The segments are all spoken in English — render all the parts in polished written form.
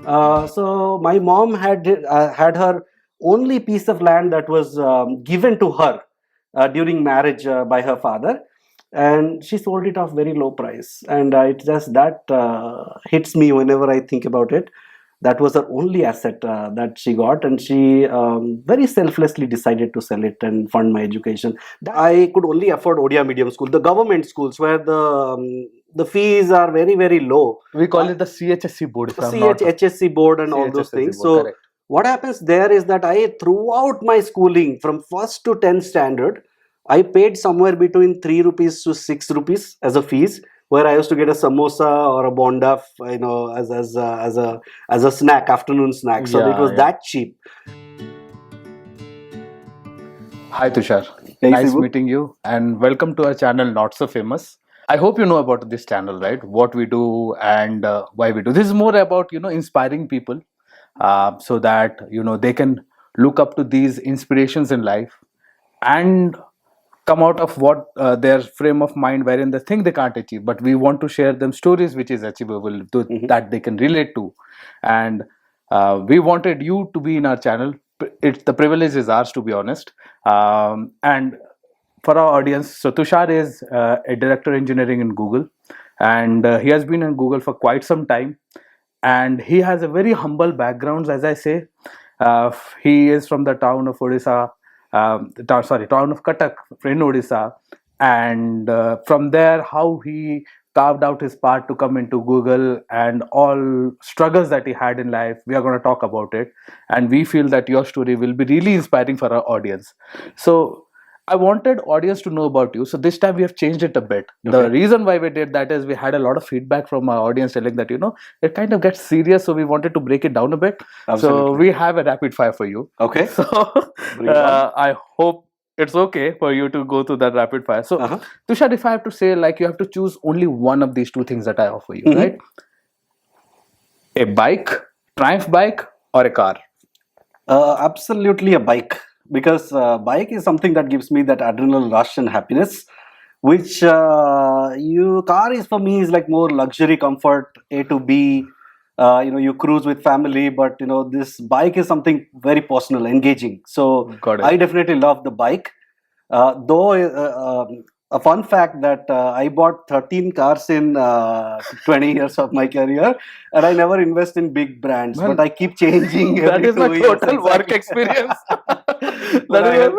So my mom had her only piece of land that was given to her during marriage by her father, and she sold it off very low price. And it just that hits me whenever I think about it. That was her only asset that she got, and she very selflessly decided to sell it and fund my education. I could only afford Odia Medium School, the government schools where the fees are very, very low. We call it the CHSC board. CHSC board and all those CHSC things. board, So correct. what happens there is that throughout my schooling from first to 10th standard, I paid somewhere between 3 rupees to 6 rupees as a fees, where I used to get a samosa or a bonda, as a snack, afternoon snack. So it was that cheap. Hi Tushar, Hey, nice Sibu. meeting you and welcome to our channel Not So Famous. I hope you know about this channel, right? What we do and why we do. This is more about inspiring people, so that they can look up to these inspirations in life and come out of what their frame of mind wherein they think they can't achieve, but we want to share them stories which is achievable that they can relate to. And we wanted you to be in our channel. The privilege is ours, to be honest. And for our audience, so Tushar is a director engineering in Google, and he has been in Google for quite some time, and he has a very humble background, as I say. He is from the town of Odisha, town of Cuttack in Odisha, and from there, how he carved out his path to come into Google and all struggles that he had in life. We are going to talk about it, and we feel that your story will be really inspiring for our audience. So I wanted audience to know about you. So this time we have changed it a bit. The Okay. reason why we did that is we had a lot of feedback from our audience telling that, it kind of gets serious. So we wanted to break it down a bit. So Absolutely. we have a rapid fire for you. Okay. So Bring it on. I hope it's okay for you to go through that rapid fire. So Uh-huh. Tushar, if I have to say, like, you have to choose only one of these two things that I offer you, Mhm. right? A bike, Triumph bike, or a car? Absolutely a bike, because bike is something that gives me that adrenaline rush and happiness, which car is for me is like more luxury comfort, A to B. You cruise with family, but this bike is something very personal, engaging. So Got it. I definitely love the bike. Though a fun fact that I bought 13 cars in 20 years of my career, and I never invest in big brands, Man, but I keep changing. that every is my 2 years, total work exactly. experience. But That I is had,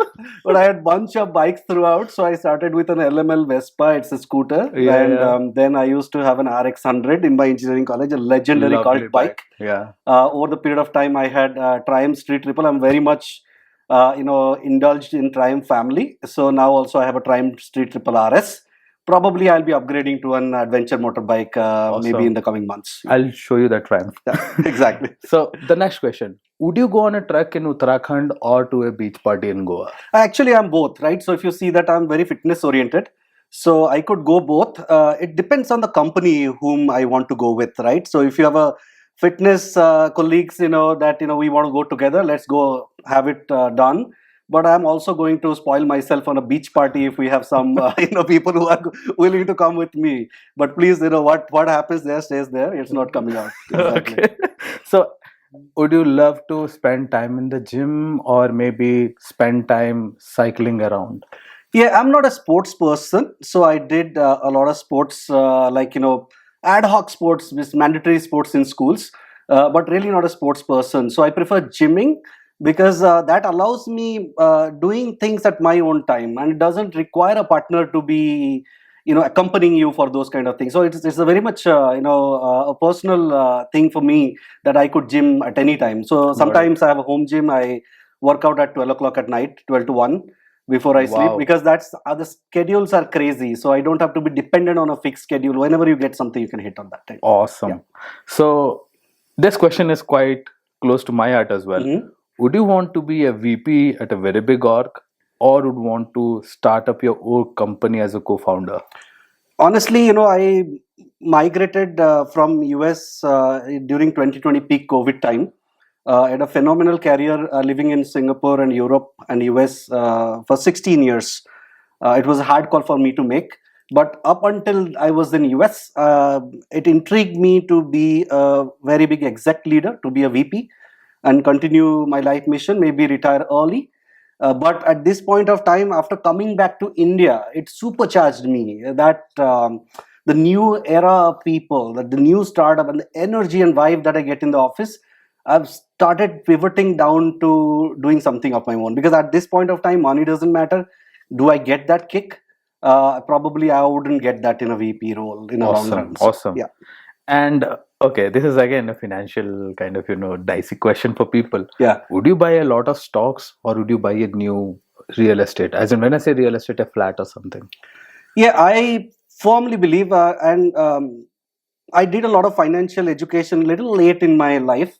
but I had bunch of bikes throughout. So I started with an LML Vespa. It's a scooter, Yeah, and yeah. then I used to have an RX 100 in my engineering college, a legendary Lovely cult bike. Yeah. Over the period of time, I had Triumph Street Triple. I'm very much indulged in Triumph family. So now also I have a Triumph Street Triple RS. Probably I'll be upgrading to an adventure motorbike maybe Awesome. in the coming months. I'll show you that Triumph. Exactly. So the next question: would you go on a trek in Uttarakhand or to a beach party in Goa? Actually, I'm both, right? So if you see that I'm very fitness oriented, so I could go both. It depends on the company whom I want to go with, right? So if you have a fitness colleagues, that we want to go together, let's go have it done. But I'm also going to spoil myself on a beach party if we have some people who are willing to come with me. But please, what happens there stays there. It's not coming out. Exactly. Okay. So would you love to spend time in the gym or maybe spend time cycling around? Yeah, I'm not a sports person, so I did a lot of sports, like ad hoc sports, with mandatory sports in schools, but really not a sports person. So I prefer gymming because that allows me doing things at my own time, and it doesn't require a partner to be, accompanying you for those kind of things. So it's a very much a personal thing for me that I could gym at any time. So sometimes I have a home gym. I work out at 12 o'clock at night, 12 to 1 before I sleep, Wow. because that's the schedules are crazy. So I don't have to be dependent on a fixed schedule. Whenever you get something, you can hit on that time. Awesome. Yeah. So this question is quite close to my heart as well. Mhm. Would you want to be a VP at a very big org, or would want to start up your own company as a co-founder? Honestly, I migrated from US during 2020 peak COVID time. Had a phenomenal career living in Singapore and Europe and US for 16 years. It was a hard call for me to make. But up until I was in US, it intrigued me to be a very big exec leader, to be a VP, and continue my life mission, maybe retire early. But at this point of time, after coming back to India, it supercharged me that the new era of people, that the new startup, and the energy and vibe that I get in the office, I've started pivoting down to doing something of my own. Because at this point of time, money doesn't matter. Do I get that kick? Probably I wouldn't get that in a VP role in a long Awesome, run. So, awesome. yeah. And okay, this is again a financial kind of dicey question for people. Yeah. Would you buy a lot of stocks or would you buy a new real estate? As in, when I say real estate, a flat or something. Yeah, I firmly believe, and I did a lot of financial education a little late in my life,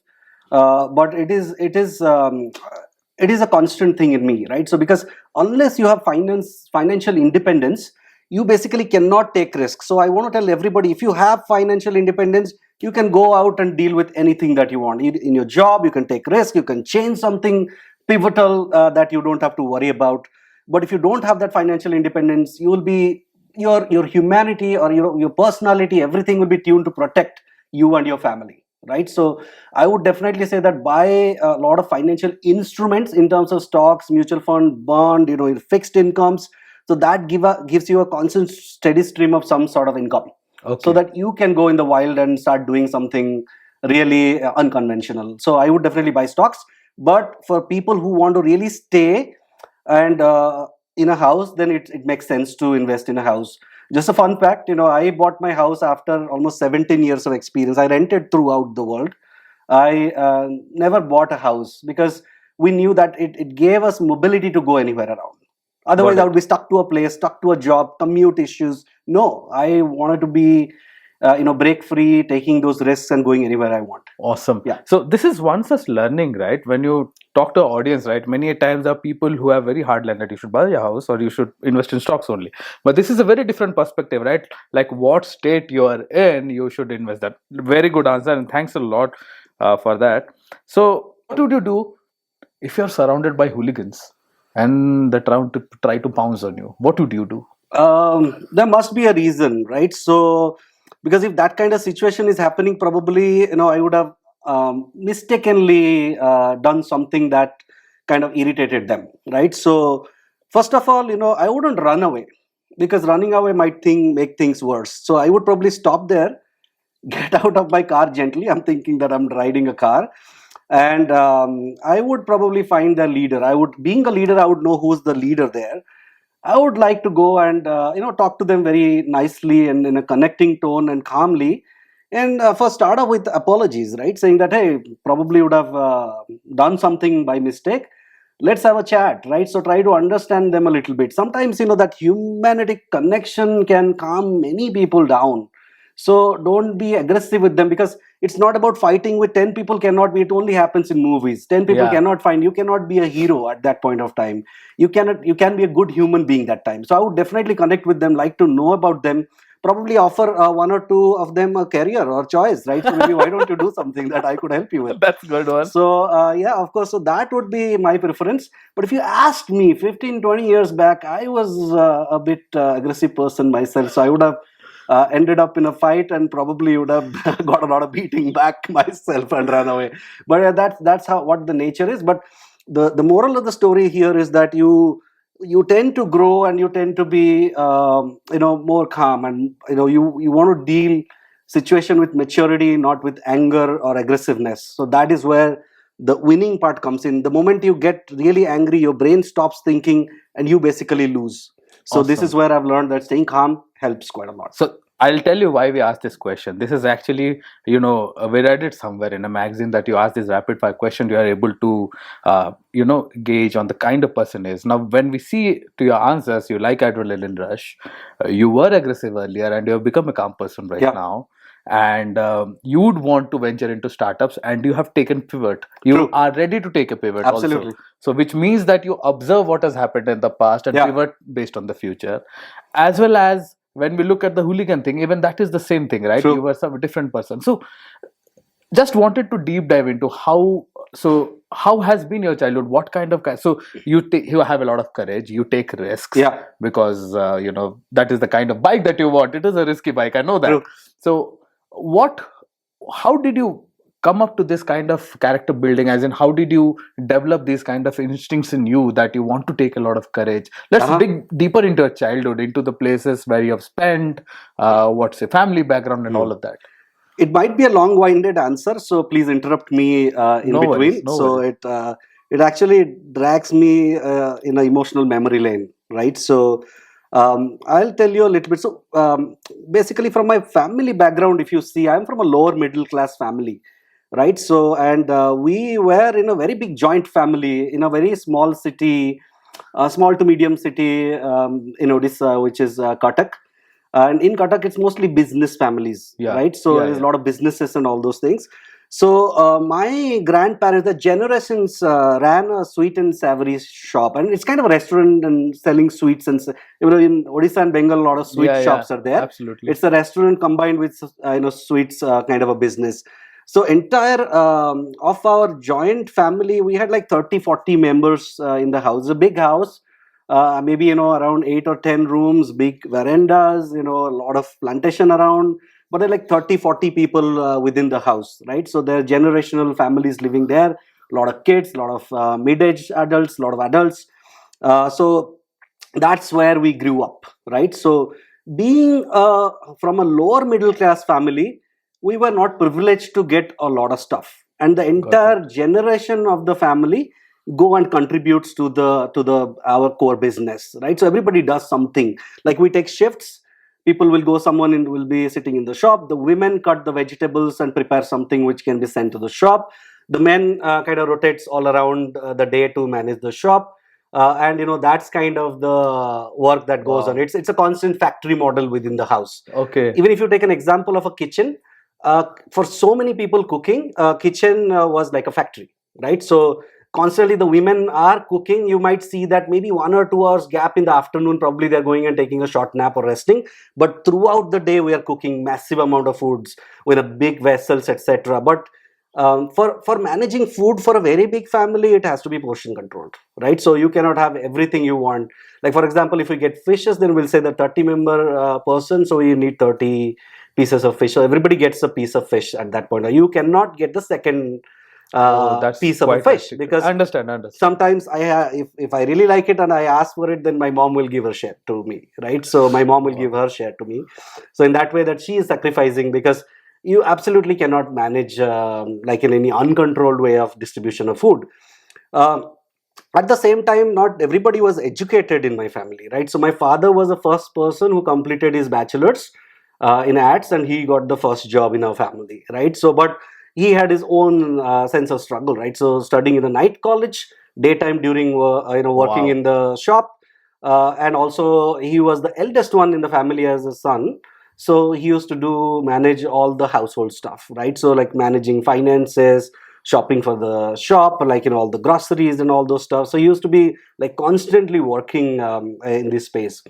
but it is a constant thing in me, right? So because unless you have financial independence, you basically cannot take risks. So I want to tell everybody, if you have financial independence, you can go out and deal with anything that you want. In your job, you can take risk, you can change something pivotal that you don't have to worry about. But if you don't have that financial independence, you will be your humanity or your personality, everything will be tuned to protect you and your family, right? So I would definitely say that buy a lot of financial instruments in terms of stocks, mutual fund, bond, fixed incomes, so that gives you a constant steady stream of some sort of income. Okay. So that you can go in the wild and start doing something really unconventional. So I would definitely buy stocks. But for people who want to really stay and in a house, then it makes sense to invest in a house. Just a fun fact, I bought my house after almost 17 years of experience. I rented throughout the world. I never bought a house because we knew that it gave us mobility to go anywhere around. Otherwise, I would be stuck to a place, stuck to a job, commute issues. No, I wanted to be, break free, taking those risks and going anywhere I want. Awesome. Yeah. So this is one such learning, right? When you talk to audience, right? Many a times there are people who have very hard line that you should buy a house or you should invest in stocks only. But this is a very different perspective, right? Like what state you are in, you should invest that. Very good answer, and thanks a lot for that. So what would you do if you're surrounded by hooligans and they try to pounce on you? What would you do? There must be a reason, right? So because if that kind of situation is happening, probably I would have mistakenly done something that kind of irritated them, right? So first of all, I wouldn't run away, because running away might make things worse. So I would probably stop there, get out of my car gently. I'm thinking that I'm riding a car, and I would probably find the leader. Being a leader, I would know who's the leader there. I would like to go and talk to them very nicely and in a connecting tone and calmly, and first start off with apologies, right? Saying that, hey, probably would have done something by mistake. Let's have a chat, right? So try to understand them a little bit. Sometimes that humanity connection can calm many people down. So don't be aggressive with them, because it's not about fighting with 10 people. Cannot be. It only happens in movies. 10 people cannot find. You cannot be a hero at that point of time. You can be a good human being that time. So I would definitely connect with them, like to know about them, probably offer one or two of them a career or choice, right? So maybe why don't you do something that I could help you with? That's a good one. So yeah, of course. So that would be my preference. But if you asked me 15, 20 years back, I was a bit aggressive person myself. So I would have ended up in a fight and probably would have got a lot of beating back myself and run away. But that's what the nature is. But the moral of the story here is that you tend to grow and you tend to be more calm, and you want to deal situation with maturity, not with anger or aggressiveness. So that is where the winning part comes in. The moment you get really angry, your brain stops thinking and you basically lose. So This is where I've learned that staying calm helps quite a lot. So I'll tell you why we asked this question. This is actually, we read it somewhere in a magazine that you ask this rapid fire question, you are able to, gauge on the kind of person is. Now, when we see to your answers, you like adrenaline rush, you were aggressive earlier and you have become a calm person right now. And you would want to venture into startups and you have taken pivot. You are ready to take a pivot. Absolutely. Also. So which means that you observe what has happened in the past and pivot based on the future. As well as when we look at the hooligan thing, even that is the same thing, right? You were some different person. So just wanted to deep dive into how So how has been your childhood? What kind of so you have a lot of courage. You take risks Yeah, because that is the kind of bike that you want. It is a risky bike. I know that. true. So what? How did you come up to this kind of character building? As in, how did you develop these kind of instincts in you that you want to take a lot of courage? Let's Uh-huh. dig deeper into your childhood, into the places where you have spent, what's your family background, and all of that. It might be a long-winded answer, so please interrupt me in No worries, between. no So worries. it actually drags me in an emotional memory lane, right? So I'll tell you a little bit. So basically, from my family background, if you see, I'm from a lower middle class family, right? So and we were in a very big joint family in a very small city, small to medium city in Odisha, which is Cuttack. And in Cuttack, it's mostly business families, Yeah, right? So yeah, there's a yeah. lot of businesses and all those things. So my grandparents, the generations, ran a sweet and savory shop, and it's kind of a restaurant and selling sweets and in Odisha and Bengal, a lot of sweet Yeah, yeah, shops are there. absolutely. It's a restaurant combined with sweets, kind of a business. So entire of our joint family, we had like 30-40 members in the house. A big house, maybe around 8 or 10 rooms, big verandas, a lot of plantation around, but there are like 30-40 people within the house, right? So there are generational families living there, a lot of kids, a lot of mid-age adults, a lot of adults. So that's where we grew up, right? So being from a lower middle class family, we were not privileged to get a lot of stuff, and the Got entire it. generation of the family go and contributes to the our core business, right? So everybody does something, like we take shifts. People will go, someone will be sitting in the shop, the women cut the vegetables and prepare something which can be sent to the shop. The men kind of rotates all around the day to manage the shop. And that's kind of the work that goes on. Wow. It's a constant factory model within the house. Okay. Even if you take an example of a kitchen, for so many people cooking, kitchen was like a factory, right? So constantly the women are cooking. You might see that maybe 1 or 2 hours gap in the afternoon, probably they're going and taking a short nap or resting, but throughout the day we are cooking massive amount of foods with a big vessels, etc. But for managing food for a very big family, it has to be portion controlled, right? So you cannot have everything you want. Like for example, if we get fishes, then we'll say the 30-member person, so you need 30 pieces of fish. So everybody gets a piece of fish at that point. You cannot get the second Oh, that's piece of a quite fish, hectic. because Understand. sometimes if I really like it and I ask for it, then my mom will give her share to me, right? So my mom will give Wow. her share to me. So in that way, that she is sacrificing, because you absolutely cannot manage like in any uncontrolled way of distribution of food. Um, at the same time, not everybody was educated in my family, right? So my father was the first person who completed his bachelor's in ads, and he got the first job in our family, right? So but he had his own sense of struggle, right? So studying in a night college, daytime during working Wow. in the shop, and also he was the eldest one in the family as a son. So he used to do manage all the household stuff, right? So like managing finances, shopping for the shop, like all the groceries and all those stuff. So he used to be like constantly working in this space.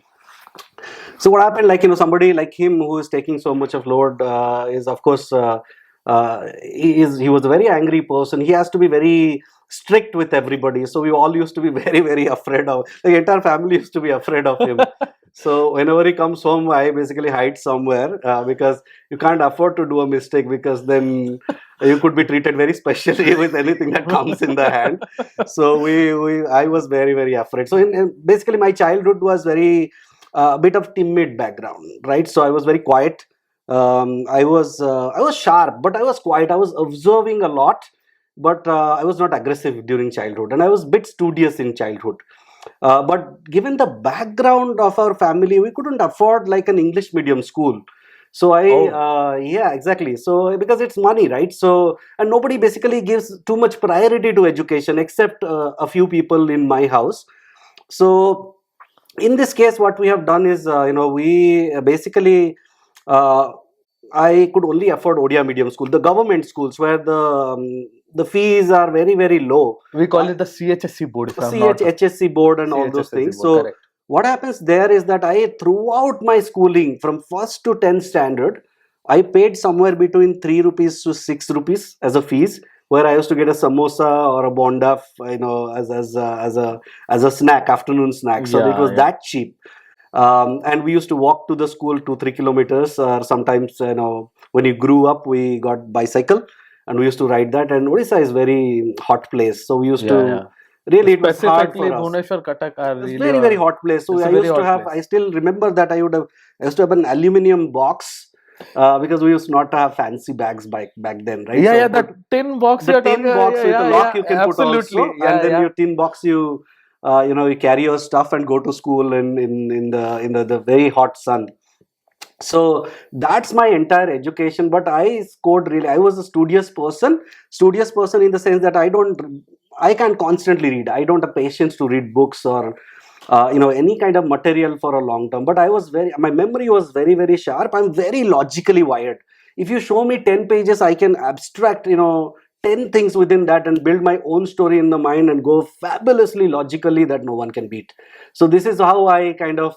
So what happened, like somebody like him who is taking so much of load is of course he was a very angry person. He has to be very strict with everybody, so we all used to be very, very afraid of, the entire family used to be afraid of him. So whenever he comes home, I basically hide somewhere, because you can't afford to do a mistake, because then you could be treated very specially with anything that comes in the hand. So we I was very, very afraid. So basically my childhood was very a bit of timid background, right? So I was very quiet. I was sharp, but I was quiet. I was observing a lot, but I was not aggressive during childhood, and I was a bit studious in childhood. But given the background of our family, we couldn't afford like an English medium school. So Oh, yeah, exactly. So because it's money, right? So, and nobody basically gives too much priority to education except a few people in my house. So in this case, what we have done is, we basically, uh, I could only afford Odia Medium School, the government schools where the fees are very, very low. we call it the CHSC board, if I'm not HSC board and all those CHSSC things. board. So Correct. what happens there is that I, throughout my schooling from first to 10th standard, I paid somewhere between 3 rupees to 6 rupees as a fees. where I used to get a samosa or a bonda, as a snack, afternoon snack. So it Yeah, was yeah. that cheap. And we used to walk to the school 2-3 kilometers. Sometimes, when you grew up, we got bicycle, and we used to ride that. And Odisha is very hot place, so we used Yeah, yeah. to really, it was hard Specifically, for us. Bhubaneswar, Cuttack are It's really very, very hot place. So it's a I very used to hot have. I place. still remember that I used to have an aluminium box, because we used not to have fancy bags back then, right? Yeah, So yeah, put that tin box the you're talking. tin box Yeah, with a yeah, lock yeah, you can put absolutely. also, and Yeah, then yeah. your tin box you carry your stuff and go to school in the very hot sun. So that's my entire education. But I scored really. I was a studious person in the sense that I can constantly read. I don't have patience to read books or any kind of material for a long term. But my memory was very, very sharp. I'm very logically wired. If you show me 10 pages, I can abstract 10 things within that and build my own story in the mind and go fabulously logically that no one can beat. So this is how I kind of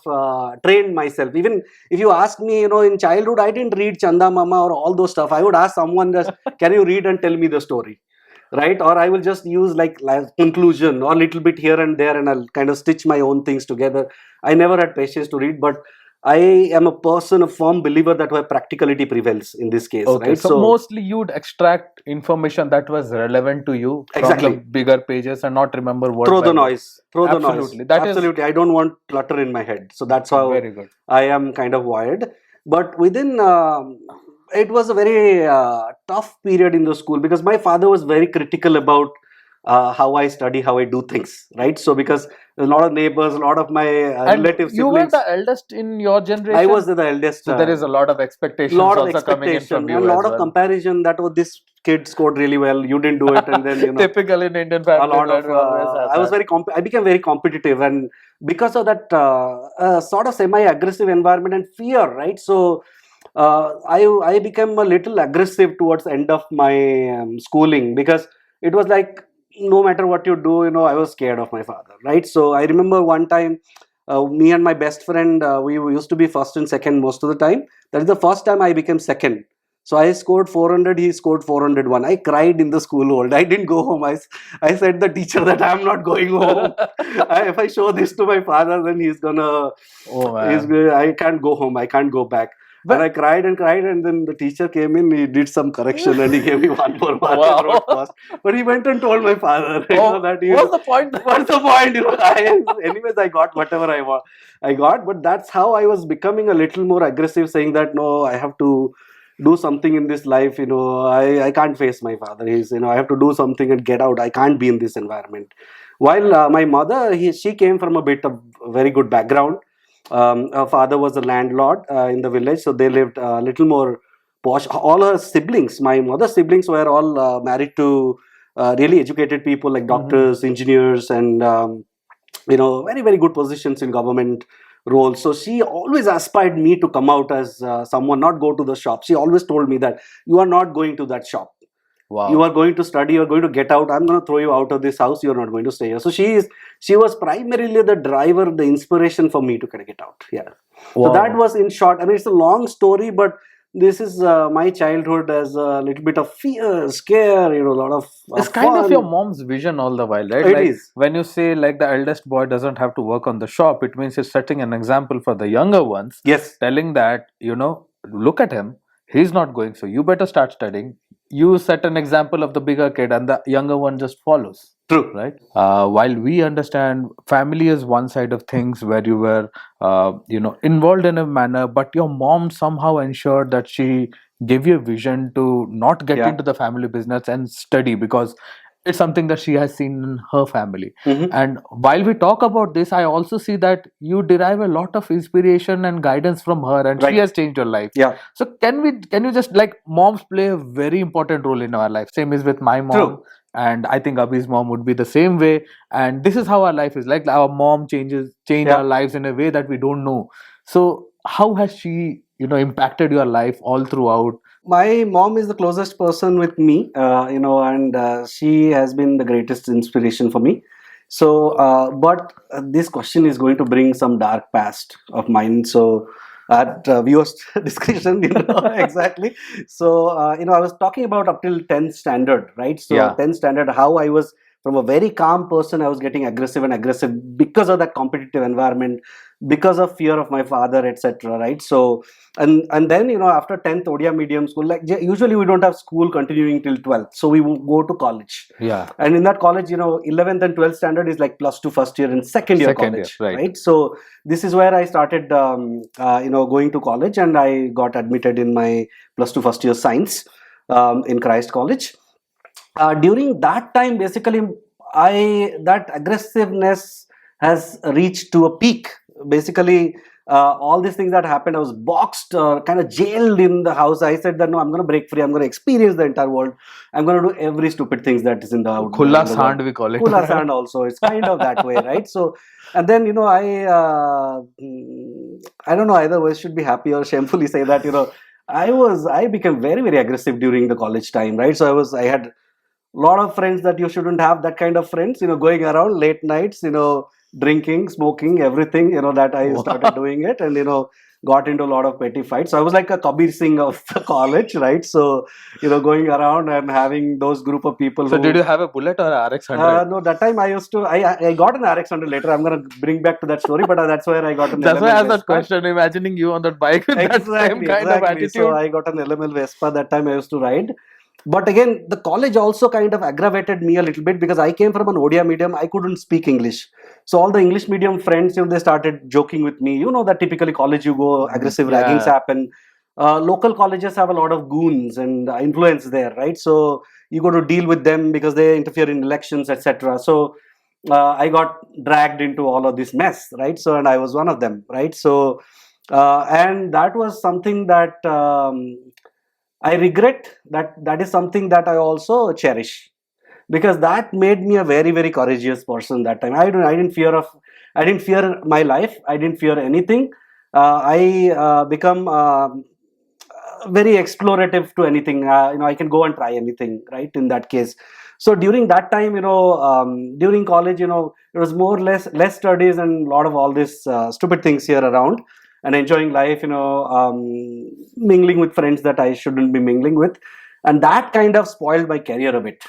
trained myself. Even if you ask me, in childhood, I didn't read Chanda Mama or all those stuff. I would ask someone, just, can you read and tell me the story? Right? Or I will just use like conclusion or a little bit here and there, and I'll kind of stitch my own things together. I never had patience to read, but I am a firm believer that where practicality prevails in this case, Okay, right? so So mostly you'd extract information that was relevant to you from the exactly, bigger pages and not remember word throw by the word. noise, throw the noise. Absolutely, that is Absolutely, I don't want clutter in my head. So that's how very good. I am kind of wired. But within, it was a very tough period in the school because my father was very critical about how I study, how I do things, right? So because a lot of neighbors, a lot of my And relative you were siblings, the eldest in your I was generation, the eldest. so there is a lot of expectations Lot of also coming in expectation from and you lot as of well. comparison that, oh, this kid scored really well, you didn't do it, and then Typical in Indian a families, lot right? of We always have I was that. I became very competitive, and because of that sort of semi aggressive environment and fear, right? So I became a little aggressive towards the end of my schooling, because it was like, no matter what you do, I was scared of my father, right? So I remember one time, me and my best friend, we used to be first and second most of the time. That is the first time I became second. So I scored 400, he scored 401. I cried in the school hall. I didn't go home. I said the teacher that I'm not going home. If I show this to my father, then Oh man. I can't go home. I can't go back. And But I cried, and then the teacher came in, he did some correction, and he gave me one more mark and wrote wow. first. But he went and told my father, Oh, that what's the point? what's the point? Anyways, I got whatever I got, but that's how I was becoming a little more aggressive, saying that no, I have to do something in this life. I can't face my father. I have to do something and get out. I can't be in this environment. While my mother, she came from a bit of very good background. Her father was a landlord in the village, so they lived a little more posh. All her siblings, my mother's siblings, were all married to really educated people like Mhm. doctors, engineers, and very, very good positions in government roles. So she always aspired me to come out as someone, not go to the shop. She always told me that you are not going to that shop. You are Wow. going to study, you are going to get out. I'm going to throw you out of this house. You're not going to stay here. So she was primarily the driver, the inspiration for me to kind of get out. Yeah. So that Wow. was in short. I mean, it's a long story, but this is my childhood as a little bit of fear, scare, a lot of It's kind of your fun. mom's vision all the while, right? It Like is. when you say like the eldest boy doesn't have to work on the shop, it means you're setting an example for the younger ones, Yes. telling that, look at him, he's not going, so you better start studying. You set an example of the bigger kid and the younger one just follows. True. Right. While we understand family is one side of things where you were, involved in a manner, but your mom somehow ensured that she gave you a vision to not get Yeah. into the family business and study because it's something that she has seen in her family. Hmm. And while we talk about this, I also see that you derive a lot of inspiration and guidance from her, and she Right. has changed your life. Yeah. So can you just, like, moms play a very important role in our life. Same is with my mom, True. and I think Abhi's mom would be the same way. And this is how our life is. Like our mom change our Yeah. lives in a way that we don't know. So how has she, impacted your life all throughout? My mom is the closest person with me, and she has been the greatest inspiration for me. So, but this question is going to bring some dark past of mine. So, at viewers' discretion, exactly. So, I was talking about up till 10th standard, right? So, Yeah. 10th standard, how I was from a very calm person, I was getting aggressive and aggressive because of that competitive environment, because of fear of my father, etc. Right? So, and then after 10th Odia Medium School, like usually we don't have school continuing till 12th, so we will go to college. Yeah. And in that college, 11th and 12th standard is like plus two first year and second year Second year, college, right. right? So this is where I started, going to college, and I got admitted in my plus two first year science in Christ College. During that time, basically, that aggressiveness has reached to a peak. Basically, all these things that happened, I was boxed, kind of jailed in the house. I said that no, I'm going to break free. I'm going to experience the entire world. I'm going to do every stupid things that is in the Khulla in the sand, world. we call it. Khulla sand also. It's kind of that way, right? So, and then I don't know either way should be happy or shamefully say that I became very very aggressive during the college time, right? So I had lot of friends that you shouldn't have that kind of friends, going around late nights, drinking, smoking, everything, that I started doing it, and got into a lot of petty fights. So I was like a Kabir Singh of the college, right? So going around and having those group of people. So did you have a bullet or a RX-100? No, that time I used to. I got an RX-100 later. I'm gonna bring back to that story, but that's where I got an. That's LML why I asked that Vespa. question. Imagining you on that bike with that same kind of attitude. So I got an LML Vespa that time I used to ride. But again, the college also kind of aggravated me a little bit because I came from an Odia medium. I couldn't speak English. So all the English medium friends, they started joking with me. That typically college you go, aggressive raggings happen. Local colleges have a lot of goons and influence there, right? So you got to deal with them because they interfere in elections, etc. So I got dragged into all of this mess, right? So, and I was one of them, right? So, and that was something that I regret. That is something that I also cherish, because that made me a very very courageous person that time. I didn't fear my life. I didn't fear anything. I become very explorative to anything. I can go and try anything, right? In that case. So during that time, during college, it was more or less studies and a lot of all these stupid things here around, and enjoying life, mingling with friends that I shouldn't be mingling with, and that kind of spoiled my career a bit.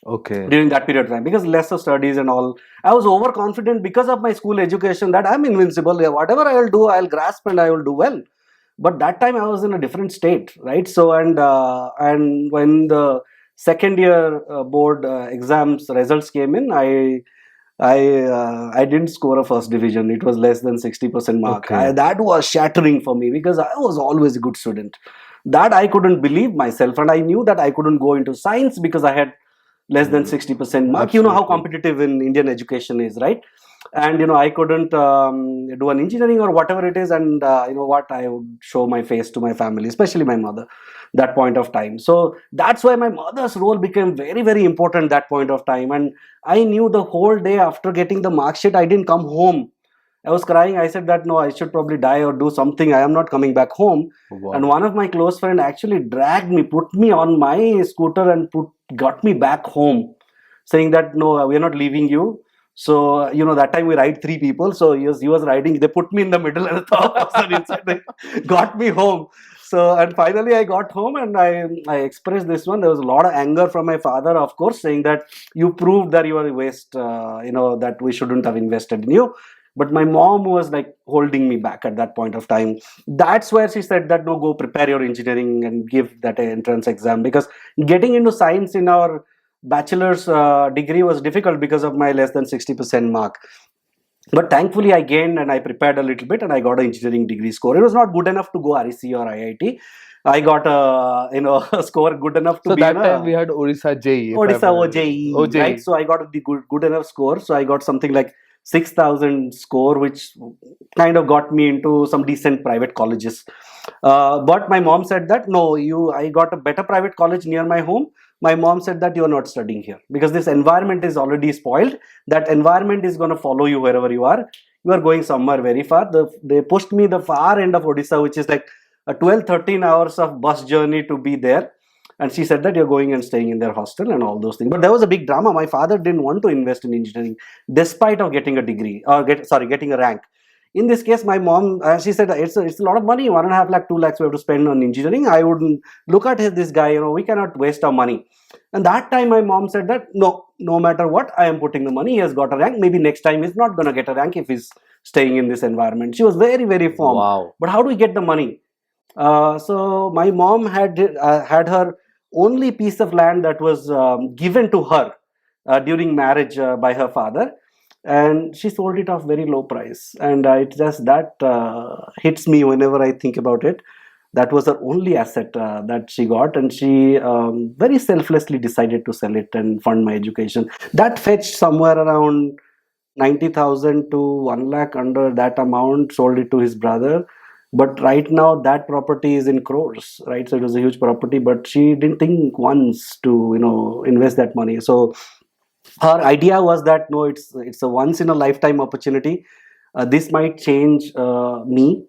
Okay. During that period of time, because lesser studies and all, I was overconfident because of my school education that I'm invincible. Whatever I will do, I'll grasp and I will do well. But that time I was in a different state, right? So and when the second year board exams results came in, I didn't score a first division. It was less than 60% mark. Okay. That was shattering for me because I was always a good student. That I couldn't believe myself, and I knew that I couldn't go into science because I had less than 60% mark. You know how Absolutely. competitive in Indian education is, right? And I couldn't do an engineering or whatever it is, and what, I would show my face to my family, especially my mother, that point of time. So that's why my mother's role became very very important that point of time. And I knew the whole day after getting the mark sheet, I didn't come home. I was crying. I said that no, I should probably die or do something. I am not coming back home. Wow. And one of my close friends actually dragged me, put me on my scooter and got me back home, saying that no, we are not leaving you. So that time we ride three people. So he was riding. They put me in the middle and the third person inside. They got me home. So, and finally I got home, and I expressed this one. There was a lot of anger from my father, of course, saying that you proved that you are a waste. That we shouldn't have invested in you. But my mom was like holding me back at that point of time. That's where she said that no, go prepare your engineering and give that entrance exam, because getting into science in our bachelor's degree was difficult because of my less than 60% mark. But thankfully I gained, and I prepared a little bit, and I got an engineering degree score. It was not good enough to go REC or IIT. I got a score good enough to So be that time we had Odisha JE. Odisha OJE, right? So I got the good enough score. So I got something like 6,000 score, which kind of got me into some decent private colleges. But my mom said that no, I got a better private college near my home. My mom said that you are not studying here because this environment is already spoiled. That environment is going to follow you wherever you are. You are going somewhere very far. They pushed me the far end of Odisha, which is like a 12-13 hours of bus journey to be there. And she said that you're going and staying in their hostel and all those things. But there was a big drama. My father didn't want to invest in engineering despite of getting a degree or getting a rank. in this case, my mom, she said, it's a lot of money, 1.5 lakh, 2 lakhs we have to spend on engineering. I wouldn't look at this guy, we cannot waste our money. And that time my mom said that, no matter what, I am putting the money. He has got a rank. Maybe next time he's not going to get a rank if he's staying in this environment. She was very, very firm. Wow. But how do we get the money? So my mom had her only piece of land that was given to her during marriage by her father, and she sold it off very low price. And it just that hits me whenever I think about it. That was her only asset that she got, and she very selflessly decided to sell it and fund my education. That fetched somewhere around 90,000 to 1 lakh. Under that amount, sold it to his brother. But right now that property is in crores, right? So it was a huge property, but she didn't think once to invest that money. So her idea was that no, it's a once in a lifetime opportunity. This might change me.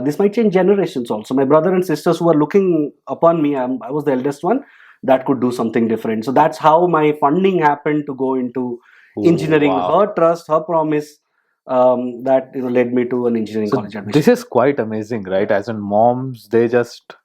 This might change generations also. My brother and sisters who are looking upon me, I was the eldest one, that could do something different. So that's how my funding happened to go into engineering. Wow. Her trust, her promise, that led me to an engineering college admission. This is quite amazing, right? As in moms, they just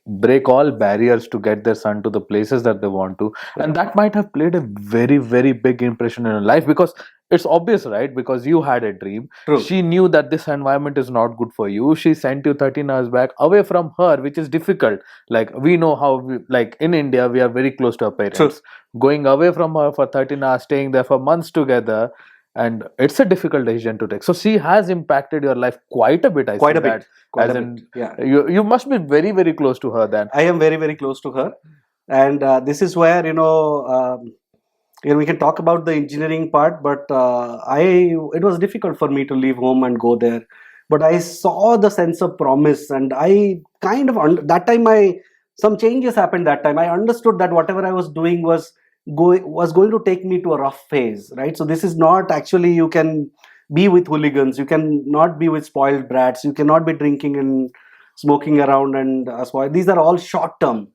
break all barriers to get their son to the places that they want to, and that might have played a very, very big impression in your life, because it's obvious, right? Because you had a dream. True. She knew that this environment is not good for you. She sent you 13 hours back away from her, which is difficult. Like, we know how like in India we are very close to our parents. True. Going away from her for 13 hours, staying there for months together, and it's a difficult decision to take. So she has impacted your life quite a bit. Quite a bit. Quite As a in, bit. Yeah. you must be very, very close to her then. I am very, very close to her, and this is where we can talk about the engineering part. But it was difficult for me to leave home and go there. But I saw the sense of promise, and I kind of that time some changes happened. That time I understood that whatever I was doing was going to take me to a rough phase, right? So this is not actually, you can be with hooligans, you can not be with spoiled brats, you cannot be drinking and smoking around and spoil. These are all short term.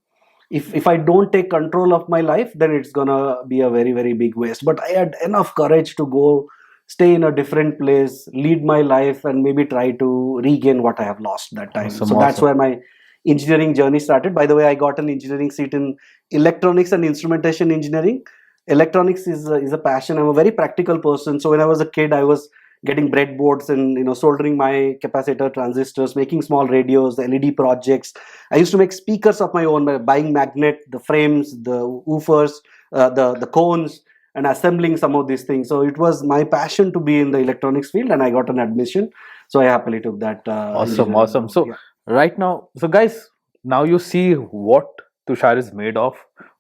If I don't take control of my life, then it's gonna be a very, very big waste. But I had enough courage to go stay in a different place, lead my life, and maybe try to regain what I have lost that time. Awesome, So that's awesome. where my engineering journey started. By the way, I got an engineering seat in electronics and instrumentation engineering. Electronics is a passion. I'm a very practical person. So when I was a kid, I was getting breadboards and soldering my capacitor transistors, making small radios, LED projects. I used to make speakers of my own by buying magnet, the frames, the woofers, the cones, and assembling some of these things. So it was my passion to be in the electronics field, and I got an admission. So I happily took that. Awesome. So yeah. right now, so guys, now you see what Tushar is made of,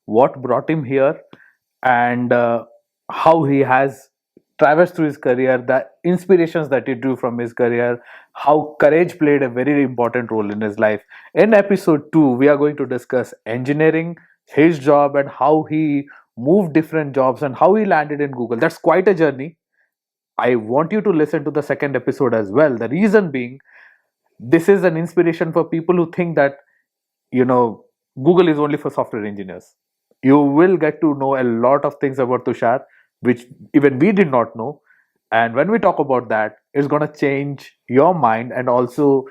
what brought him here, and how he has traversed through his career, the inspirations that he drew from his career, how courage played a very important role in his life. In episode 2, we are going to discuss engineering, his job, and how he moved different jobs and how he landed in Google. That's quite a journey. I want you to listen to the second episode as well. The reason being, this is an inspiration for people who think that Google is only for software engineers. You will get to know a lot of things about Tushar which even we did not know, and when we talk about that, it's going to change your mind and also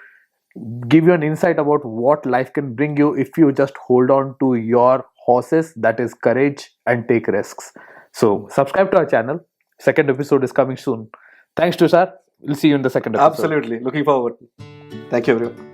give you an insight about what life can bring you if you just hold on to your horses, that is courage, and take risks. So subscribe to our channel. Second episode is coming soon. Thanks, Tushar. We'll see you in the second episode. Absolutely. Looking forward. Thank you, everyone.